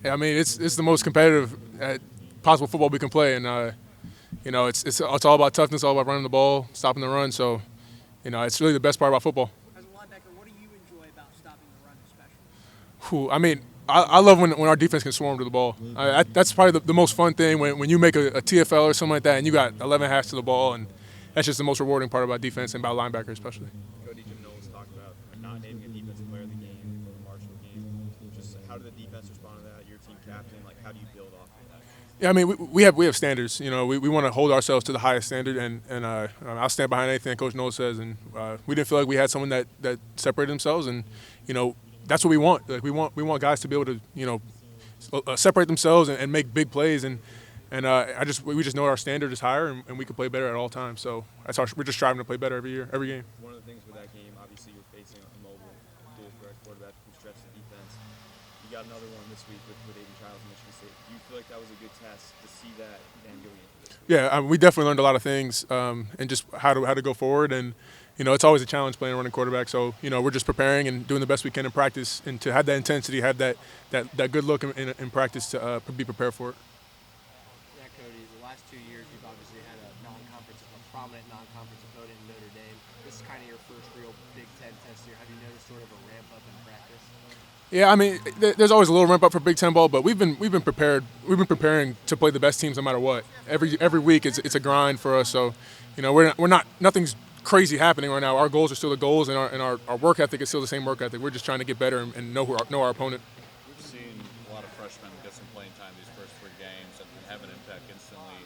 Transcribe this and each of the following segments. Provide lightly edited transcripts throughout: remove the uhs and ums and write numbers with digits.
I mean, it's the most competitive possible football we can play, and it's all about toughness, all about running the ball, stopping the run. So, it's really the best part about football. As a linebacker, what do you enjoy about stopping the run, especially? I mean, I love when our defense can swarm to the ball. That's probably the most fun thing when you make a TFL or something like that, and you got 11 hacks to the ball, and that's just the most rewarding part about defense and about linebacker especially. Cody, Jim Knowles talked about not naming a defensive player of the game or the Marshall game. Just how did the defense respond to that? Your team captain, like how do you build off of that? Yeah, I mean, we have standards. We want to hold ourselves to the highest standard, and I'll stand behind anything that Coach Knowles says. And we didn't feel like we had someone that separated themselves, and that's what we want. Like we want guys to be able to separate themselves and make big plays, and we just know our standard is higher, and we can play better at all times. So we're just striving to play better every year, every game. One of the things with that game, obviously you're facing a mobile dual threat quarterback who stretched the defense. You got another one this week with Aiden Childs in Michigan State. Do you feel like that was a good test to see that and going into this week? Yeah, we definitely learned a lot of things, and just how to go forward. And it's always a challenge playing a running quarterback. So we're just preparing and doing the best we can in practice, and to have that intensity, have that good look in practice to be prepared for it. Yeah, Cody, the last 2 years you've obviously had a prominent non-conference opponent in Notre Dame. This is kind of your first real Big Ten test here. Have you noticed sort of a ramp up in practice? Yeah, I mean, there's always a little ramp up for Big Ten ball, but we've been prepared. We've been preparing to play the best teams no matter what. Every week it's a grind for us. So, we're not nothing's crazy happening right now. Our goals are still the goals, and our work ethic is still the same work ethic. We're just trying to get better and know our opponent. We've seen a lot of freshmen get some playing time these first 3 games and have an impact instantly,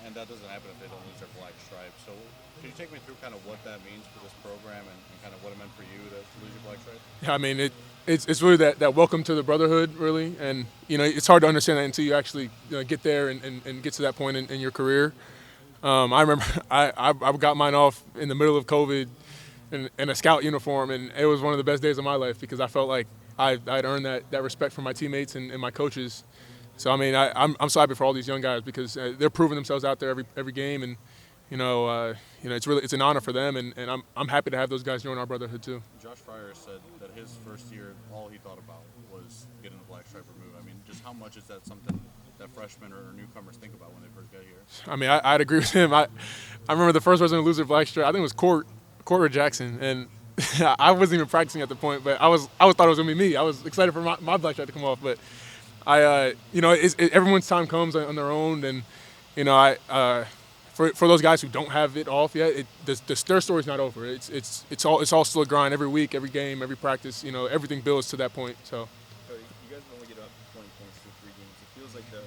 and that doesn't happen if they don't lose their black stripe. So can you take me through kind of what that means for this program and kind of what it meant for you to lose your black stripe? Yeah, I mean, it's really that welcome to the brotherhood, really, and it's hard to understand that until you actually get there and get to that point in your career. I remember I got mine off in the middle of COVID in a scout uniform, and it was one of the best days of my life because I felt like I'd earned that respect from my teammates and my coaches. So I mean, I'm so happy for all these young guys because they're proving themselves out there every game, and it's an honor for them, and I'm happy to have those guys join our brotherhood too. Josh Fryer said that his first year, all he thought about was getting the black stripe removed. I mean, just how much is that something that freshmen or newcomers think about when they first get here? I mean, I'd agree with him. I remember the first person to lose their black stripe. I think it was Court Jackson, and I wasn't even practicing at the point, but I thought it was gonna be me. I was excited for my black stripe to come off, but everyone's time comes on their own, and for those guys who don't have it off yet, their story's not over. It's all still a grind every week, every game, every practice. Everything builds to that point. So. Cody, you guys only get up 20 points through 3 games. It feels like the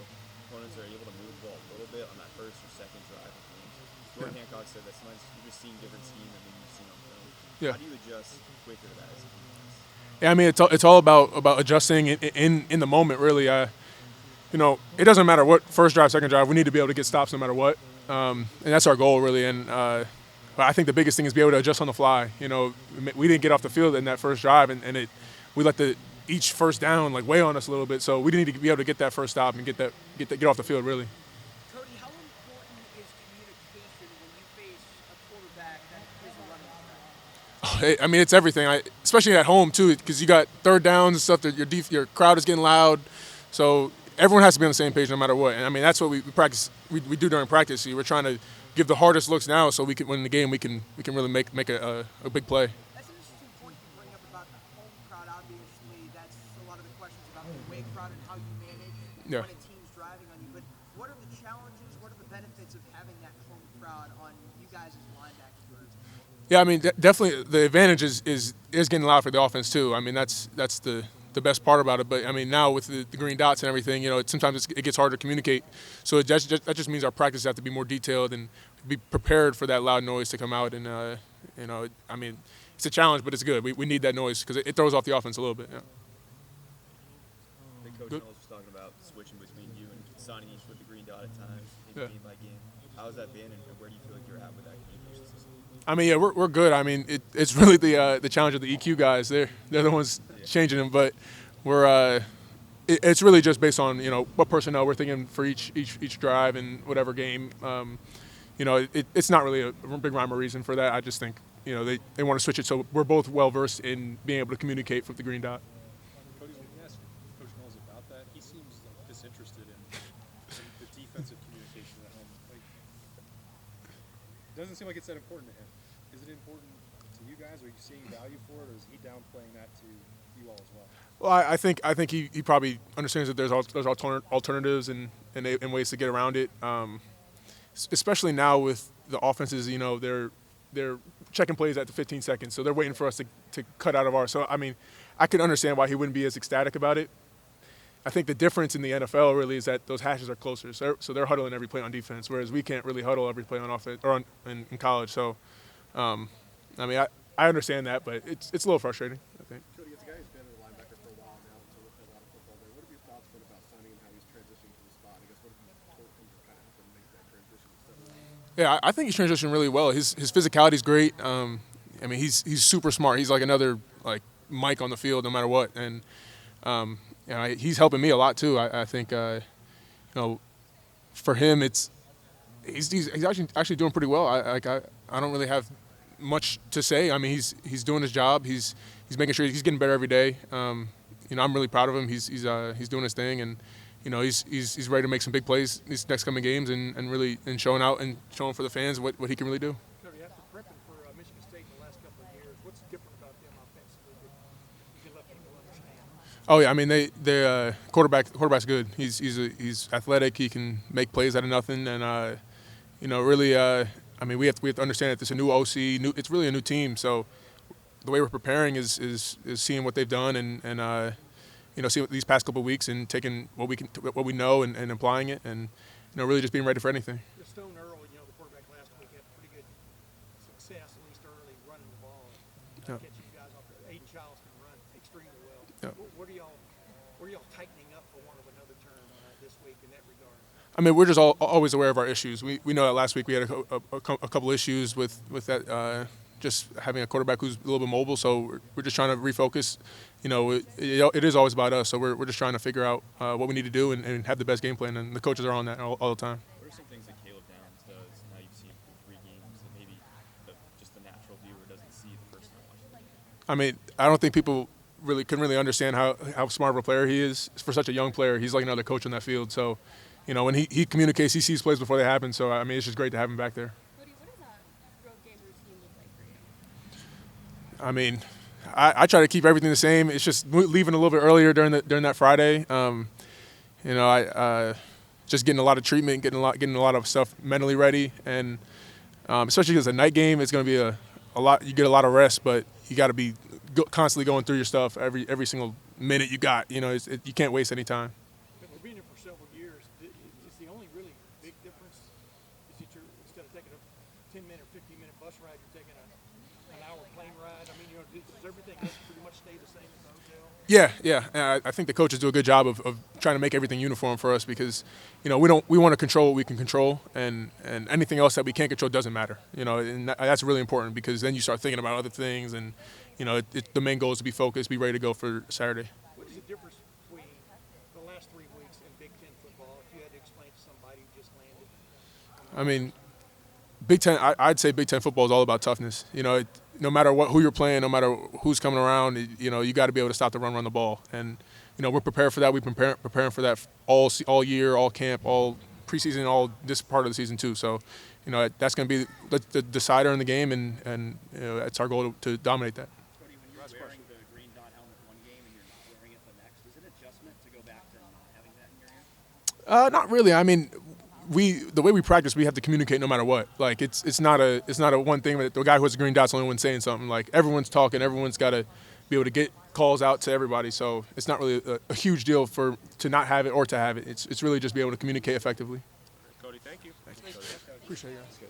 opponents are able to move the ball a little bit on that first or second drive of games. Jordan Hancock said that sometimes you're just seeing different scheme than you've seen on film. Yeah. How do you adjust quicker to that as a defense? Yeah, I mean, it's all about adjusting in the moment, really. It doesn't matter what first drive, second drive. We need to be able to get stops no matter what, and that's our goal, really. And I think the biggest thing is be able to adjust on the fly. We didn't get off the field in that first drive, and we let each first down weigh on us a little bit. So we need to be able to get that first stop and get off the field, really. Cody, how important is communication when you face a quarterback that is a running attack? I mean, it's everything. Especially at home too, because you got third downs and stuff. That your crowd is getting loud, so everyone has to be on the same page no matter what. And I mean, that's what we practice. We do during practice. We're trying to give the hardest looks now, so we can win the game. We can really make a big play. That's an interesting point you bring up about the home crowd. Obviously, that's a lot of the questions about the away crowd and how you manage when a team's driving on you. But what are the challenges? What are the benefits of having that home crowd on you guys as linebackers? Yeah, I mean, definitely the advantage is getting loud for the offense too. I mean, that's the best part about it. But I mean, now with the green dots and everything, sometimes it gets harder to communicate. So that just means our practice have to be more detailed and be prepared for that loud noise to come out. And I mean, it's a challenge, but it's good. We need that noise because it throws off the offense a little bit. Yeah. I think Coach Knowles was talking about switching between you and Sonny each with the green dot at times, game by game. How's that been, and where do you feel like you're at with that communication system? I mean, yeah, we're good. I mean, it's really the challenge of the EQ guys. They're the ones changing them, but it's really just based on what personnel we're thinking for each drive and whatever game. It's not really a big rhyme or reason for that. I just think they want to switch it so we're both well versed in being able to communicate with the green dot. Cody's going to ask Coach seems like disinterested in the defensive communication at home. Like, it doesn't seem like it's that important to him. Is it important to you guys? Are you seeing value for it, or is he downplaying that to you all as well? Well, I think he probably understands that there's alternatives and ways to get around it. Especially now with the offenses, you know, they're checking plays at the 15 seconds, so they're waiting for us to cut out of ours. So I mean, I can understand why he wouldn't be as ecstatic about it. I think the difference in the NFL really is that those hashes are closer, so they're huddling every play on defense, whereas we can't really huddle every play on offense or in college. So, I mean, I understand that, but it's a little frustrating, I think. Cody, it's a guy who's been a linebacker for a while now, so looked at a lot of football there. What have your thoughts been about Sonny and how he's transitioning to the spot? I guess what have you told him to kind of help him make that transition? Yeah, I think he's transitioned really well. His physicality is great. I mean, he's super smart. He's like another Mike on the field, no matter what. And you know, he's helping me a lot too. I think you know, for him, he's actually doing pretty well. I don't really have much to say. I mean, he's doing his job. He's making sure he's getting better every day. You know, I'm really proud of him. He's doing his thing, and you know, he's ready to make some big plays these next coming games and really showing out and showing for the fans what he can really do. Cody, after prepping for Michigan State in the last couple of years, what's different about them offensively that you can let people understand? Oh yeah, I mean they quarterback's good. He's athletic. He can make plays out of nothing, and you know, really, I mean we have to understand that this is a new OC. It's really a new team. So the way we're preparing is seeing what they've done and you know, see these past couple of weeks and taking what we know and applying it, and you know, really just being ready for anything. Stone Earl, you know, the quarterback last week had pretty good success, at least early, running the ball. Yeah. Catching you guys off there. Aiden Childs can run extremely well. Yeah. What are y'all tightening up, for want of another term, this week in that regard? I mean, we're just always aware of our issues. We know that last week we had a couple issues with that. Just having a quarterback who's a little bit mobile, so we're just trying to refocus. You know, it is always about us, so we're just trying to figure out what we need to do and have the best game plan, and the coaches are on that all the time. What are some things that Caleb Downs does now you've seen through 3 games that maybe just the natural viewer doesn't see the first time watching the game? I mean, I don't think people couldn't really understand how smart of a player he is for such a young player. He's like another coach on that field. So, you know, when he communicates, he sees plays before they happen. So, I mean, it's just great to have him back there. Cody, what does a road game routine look like for you? I mean, I try to keep everything the same. It's just leaving a little bit earlier during that Friday. You know, I just getting a lot of treatment, getting a lot of stuff mentally ready, and especially because it's a night game, it's going to be a lot. You get a lot of rest, but you got to be constantly going through your stuff every single minute you got. You know, you can't waste any time. But we've been here for several years. Is the only really big difference is that instead of taking a 10-minute or 15-minute bus ride, you're taking an hour plane ride? I mean, you know, does everything else pretty much stay the same as the hotel? Yeah. I think the coaches do a good job of trying to make everything uniform for us because, you know, we want to control what we can control, and anything else that we can't control doesn't matter. You know, and that's really important because then you start thinking about other things, and you know, the main goal is to be focused, be ready to go for Saturday. What is the difference between the last 3 weeks in Big Ten football if you had to explain to somebody who just landed? I mean, Big Ten. I'd say Big Ten football is all about toughness. You know, no matter who you're playing, no matter who's coming around, you know, you got to be able to stop the run the ball. And you know, we're prepared for that. We've been preparing for that all year, all camp, all preseason, all this part of the season too. So, you know, that's going to be the decider in the game, and you know, that's our goal to dominate that. Cody, when you're wearing the green dot helmet one game and you're not wearing it the next, is it an adjustment to go back to not having that in your hand? Not really. I mean, the way we practice, we have to communicate no matter what. Like it's not a one thing. The guy who has the green dot's the only one saying something. Like everyone's talking. Everyone's got to be able to get calls out to everybody. So it's not really a huge deal to not have it or to have it. It's really just be able to communicate effectively. Cody, thank you. Appreciate you guys.